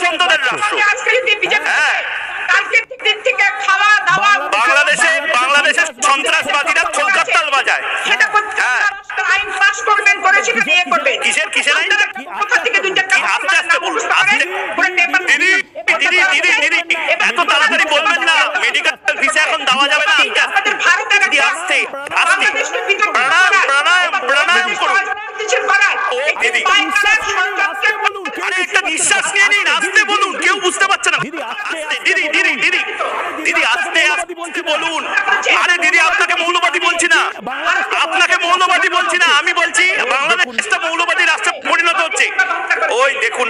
সন্তদের রাষ্ট্র। বাংলাদেশের সন্ত্রাসবাদীরা খোলকাত্তাল বাজায়। কিসের কিসের আইন? আস্তে আস্তে বলুন, দিদি দিদি দিদি দিদি এত তাড়াতাড়ি বলবেন না। মেডিকেল ভিসা এখন দেওয়া যাবে না। দিদি আস্তে আস্তে প্রাণায়াম প্রাণায়াম প্রাণায়াম করুন। ও দিদি আরে একটা নিঃশ্বাস নিয়ে নিন, আস্তে বলুন, কেউ বুঝতে পারছে না। দিদি দিদি দিদি দিদি আস্তে আস্তে বলুন। আরে দিদি আপনাকে মৌলবাদী বলছি না, আপনাকে মৌলবাদী বলছি না, আমি বলছি বাংলাদেশটা মৌলবাদী রাষ্ট্রে পরিণত হচ্ছে। ওই দেখুন